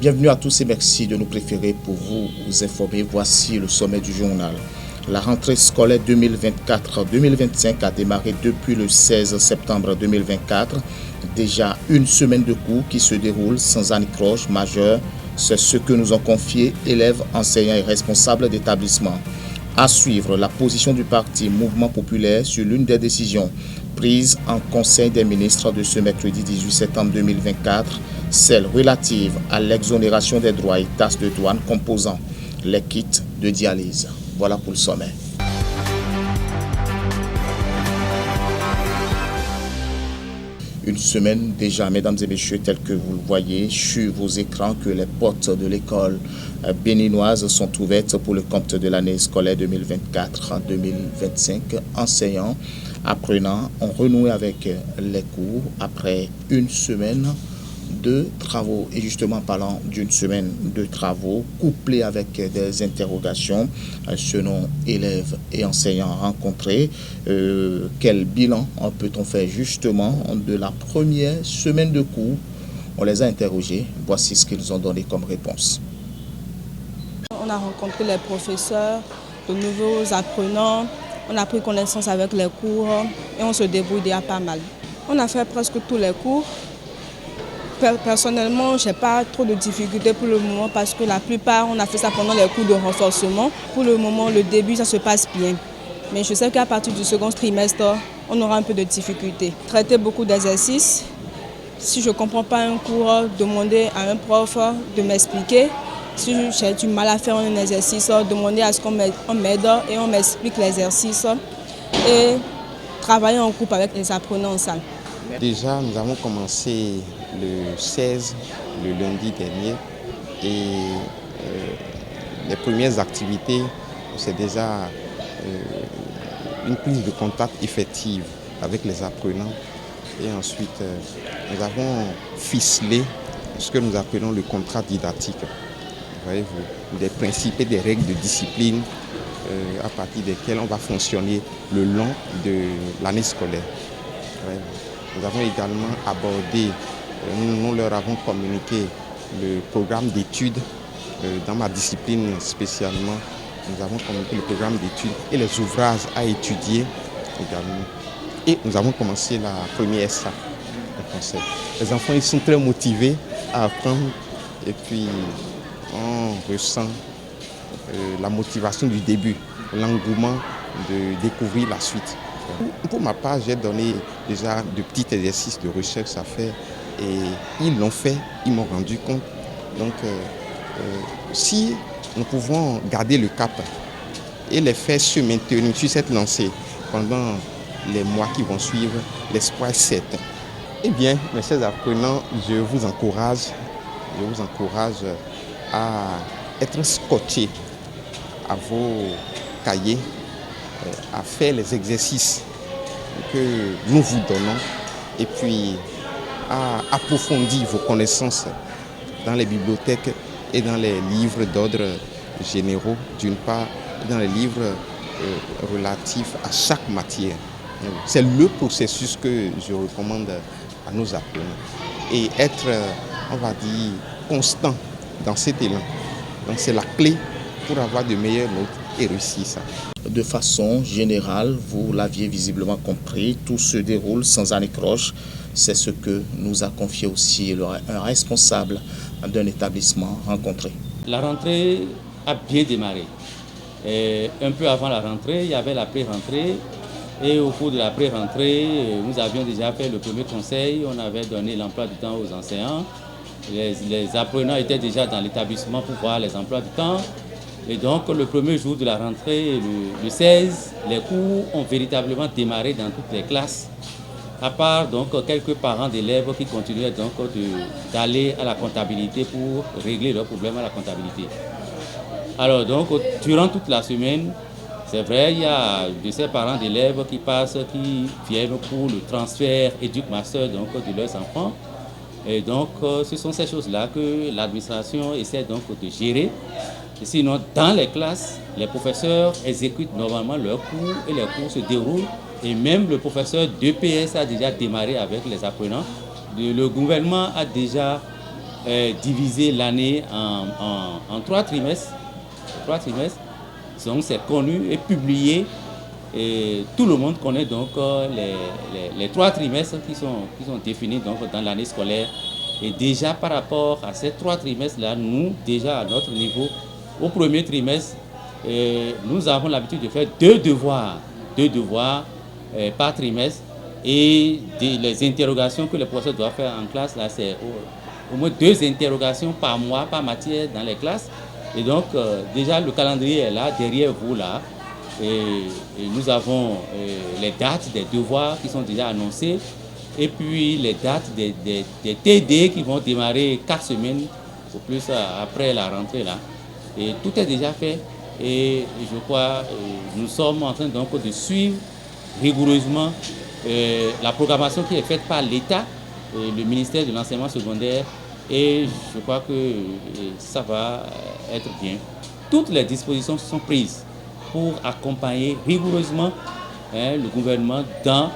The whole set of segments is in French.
Bienvenue à tous et merci de nous préférer pour vous informer. Voici le sommet du journal. La rentrée scolaire 2024-2025 a démarré depuis le 16 septembre 2024. Déjà une semaine de cours qui se déroule sans anicroche majeure. C'est ce que nous ont confié élèves, enseignants et responsables d'établissement. À suivre, la position du parti Mouvement Populaire sur l'une des décisions prises en Conseil des ministres de ce mercredi 18 septembre 2024, celle relative à l'exonération des droits et taxes de douane composant les kits de dialyse. Voilà pour le sommet. Une semaine déjà, mesdames et messieurs, tel que vous le voyez sur vos écrans, que les portes de l'école béninoise sont ouvertes pour le compte de l'année scolaire 2024-2025. Enseignants, apprenants ont renoué avec les cours après une semaine de travaux. Et justement, parlant d'une semaine de travaux, couplée avec des interrogations selon élèves et enseignants rencontrés, quel bilan peut-on faire justement de la première semaine de cours? On les a interrogés. Voici ce qu'ils ont donné comme réponse. On a rencontré les professeurs, de nouveaux apprenants. On a pris connaissance avec les cours et on se débrouille déjà pas mal. On a fait presque tous les cours. Personnellement, je n'ai pas trop de difficultés pour le moment parce que la plupart, on a fait ça pendant les cours de renforcement. Pour le moment, le début, ça se passe bien. Mais je sais qu'à partir du second trimestre, on aura un peu de difficultés. Traiter beaucoup d'exercices. Si je ne comprends pas un cours, demander à un prof de m'expliquer. Si j'ai du mal à faire un exercice, demander à ce qu'on m'aide et on m'explique l'exercice. Et travailler en groupe avec les apprenants en salle. Déjà, nous avons commencé le 16, le lundi dernier, et les premières activités, c'est déjà une prise de contact effective avec les apprenants. Et ensuite, nous avons ficelé ce que nous appelons le contrat didactique. Voyez-vous, des principes et des règles de discipline à partir desquelles on va fonctionner le long de l'année scolaire. Nous avons également abordé, nous leur avons communiqué le programme d'études. Dans ma discipline spécialement, nous avons communiqué le programme d'études et les ouvrages à étudier également. Et nous avons commencé la première SA au conseil. Les enfants, ils sont très motivés à apprendre et puis on ressent la motivation du début, l'engouement de découvrir la suite. Pour ma part, j'ai donné déjà de petits exercices de recherche à faire et ils l'ont fait, ils m'ont rendu compte. Donc, si nous pouvons garder le cap et les faire se maintenir sur cette lancée pendant les mois qui vont suivre, l'espoir est certain. Eh bien, mes chers apprenants, je vous encourage à être scotchés à vos cahiers, à faire les exercices que nous vous donnons et puis à approfondir vos connaissances dans les bibliothèques et dans les livres d'ordre généraux, d'une part, et dans les livres relatifs à chaque matière. C'est le processus que je recommande à nos apprenants. Et être, on va dire, constant dans cet élan. Donc c'est la clé pour avoir de meilleures notes et réussir ça. De façon générale, vous l'aviez visiblement compris, tout se déroule sans anicroche. C'est ce que nous a confié aussi un responsable d'un établissement rencontré. La rentrée a bien démarré. Et un peu avant la rentrée, il y avait la pré-rentrée. Et au cours de la pré-rentrée, nous avions déjà fait le premier conseil. On avait donné l'emploi du temps aux enseignants. Les apprenants étaient déjà dans l'établissement pour voir les emplois du temps. Et donc, le premier jour de la rentrée, le 16, les cours ont véritablement démarré dans toutes les classes. À part donc quelques parents d'élèves qui continuaient donc d'aller à la comptabilité pour régler leurs problèmes à la comptabilité. Alors donc, durant toute la semaine, c'est vrai, il y a de ces parents d'élèves qui passent, qui viennent pour le transfert éduc-master donc de leurs enfants. Et donc, ce sont ces choses-là que l'administration essaie donc de gérer. Et sinon, dans les classes, les professeurs exécutent normalement leurs cours et les cours se déroulent. Et même le professeur d'EPS a déjà démarré avec les apprenants. Le gouvernement a déjà diviser l'année en 3 trimestres. Donc c'est connu et publié. Et tout le monde connaît donc les 3 trimestres qui sont définis donc dans l'année scolaire. Et déjà par rapport à ces 3 trimestres-là, nous, déjà à notre niveau, au premier trimestre, nous avons l'habitude de faire 2 devoirs par trimestre. Et les interrogations que les professeurs doivent faire en classe, là, c'est au moins 2 interrogations par mois, par matière dans les classes. Et donc, déjà, le calendrier est là, derrière vous, là. Et nous avons les dates des devoirs qui sont déjà annoncées. Et puis, les dates des TD qui vont démarrer 4 semaines, au plus après la rentrée, là. Et tout est déjà fait. Et je crois nous sommes en train donc de suivre rigoureusement la programmation qui est faite par l'État, le ministère de l'enseignement secondaire, et je crois que ça va être bien. Toutes les dispositions sont prises pour accompagner rigoureusement le gouvernement dans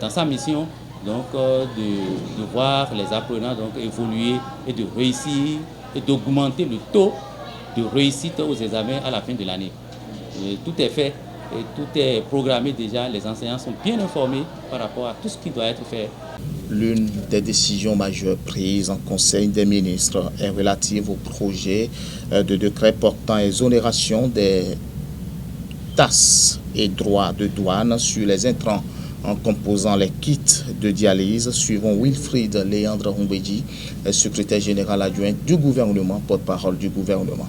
sa mission donc, de voir les apprenants donc, évoluer et de réussir et d'augmenter le taux de réussite aux examens à la fin de l'année. Tout est fait. Et tout est programmé déjà, les enseignants sont bien informés par rapport à tout ce qui doit être fait. L'une des décisions majeures prises en Conseil des ministres est relative au projet de décret portant exonération des taxes et droits de douane sur les intrants en composant les kits de dialyse, suivant Wilfried Léandre Humbedji, secrétaire général adjoint du gouvernement, porte-parole du gouvernement.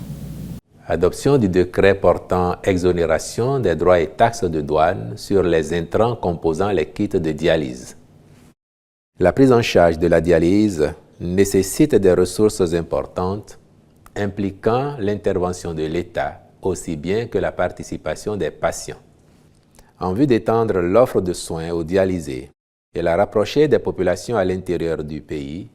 Adoption du décret portant exonération des droits et taxes de douane sur les intrants composant les kits de dialyse. La prise en charge de la dialyse nécessite des ressources importantes impliquant l'intervention de l'État aussi bien que la participation des patients. En vue d'étendre l'offre de soins aux dialysés et la rapprocher des populations à l'intérieur du pays,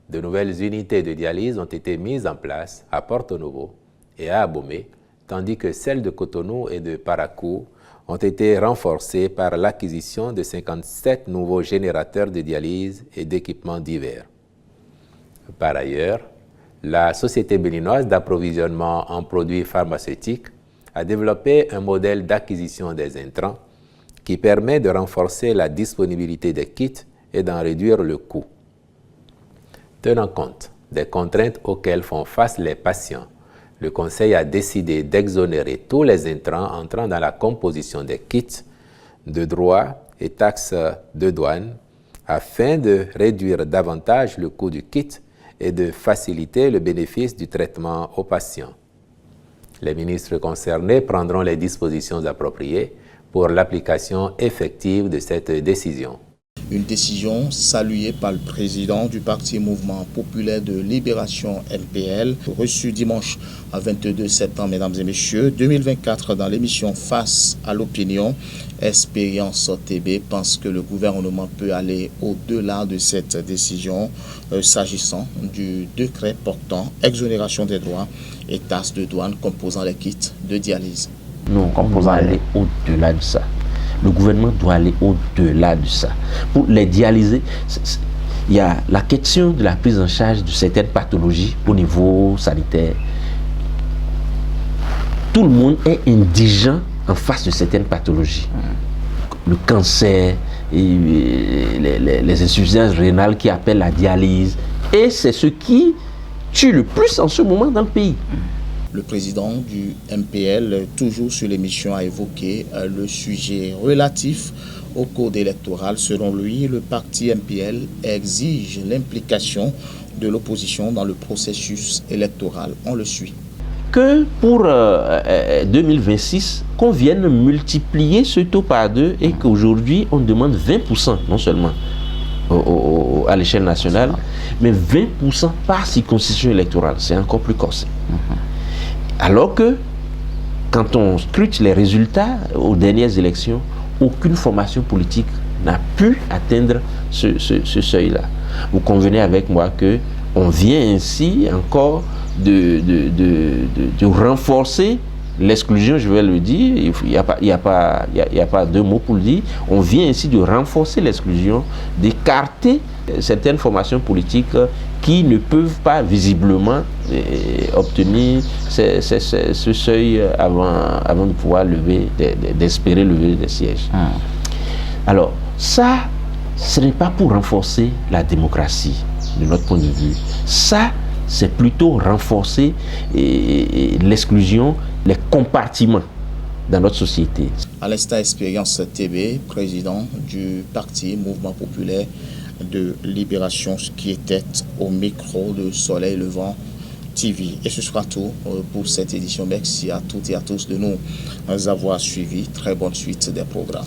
de nouvelles unités de dialyse ont été mises en place à Porto Novo et à Abomey, tandis que celles de Cotonou et de Parakou ont été renforcées par l'acquisition de 57 nouveaux générateurs de dialyse et d'équipements divers. Par ailleurs, la Société béninoise d'approvisionnement en produits pharmaceutiques a développé un modèle d'acquisition des intrants qui permet de renforcer la disponibilité des kits et d'en réduire le coût. Tenant compte des contraintes auxquelles font face les patients, le Conseil a décidé d'exonérer tous les intrants entrant dans la composition des kits de droits et taxes de douane afin de réduire davantage le coût du kit et de faciliter le bénéfice du traitement aux patients. Les ministres concernés prendront les dispositions appropriées pour l'application effective de cette décision. Une décision saluée par le président du Parti Mouvement Populaire de Libération MPL, reçu dimanche 22 septembre, mesdames et messieurs, 2024 dans l'émission Face à l'opinion. Expérience TB pense que le gouvernement peut aller au-delà de cette décision s'agissant du décret portant exonération des droits et taxes de douane composant les kits de dialyse. Nous, on doit aller au-delà de ça. Le gouvernement doit aller au-delà de ça. Pour les dialyser, il y a la question de la prise en charge de certaines pathologies au niveau sanitaire. Tout le monde est indigent en face de certaines pathologies. Le cancer, les insuffisances rénales qui appellent la dialyse. Et c'est ce qui tue le plus en ce moment dans le pays. Le président du MPL, toujours sur l'émission, a évoqué le sujet relatif au code électoral. Selon lui, le parti MPL exige l'implication de l'opposition dans le processus électoral. On le suit. Que pour 2026, qu'on vienne multiplier ce taux par 2 et qu'aujourd'hui, on demande 20%, non seulement à l'échelle nationale, mais 20% par circonscription électorale. C'est encore plus corsé. Alors que, quand on scrute les résultats aux dernières élections, aucune formation politique n'a pu atteindre ce seuil-là. Vous convenez avec moi qu'on vient ainsi encore de renforcer L'exclusion, je vais le dire, il n'y a pas deux mots pour le dire. On vient ainsi de renforcer l'exclusion, d'écarter certaines formations politiques qui ne peuvent pas visiblement obtenir ce seuil avant de pouvoir d'espérer lever des sièges. Alors, ça, ce n'est pas pour renforcer la démocratie, de notre point de vue. Ça, c'est plutôt renforcer l'exclusion, les compartiments dans notre société. Alastair Expérience TB, président du parti Mouvement Populaire de Libération, qui était au micro de Soleil Levant TV. Et ce sera tout pour cette édition. Merci à toutes et à tous de nous avoir suivis. Très bonne suite des programmes.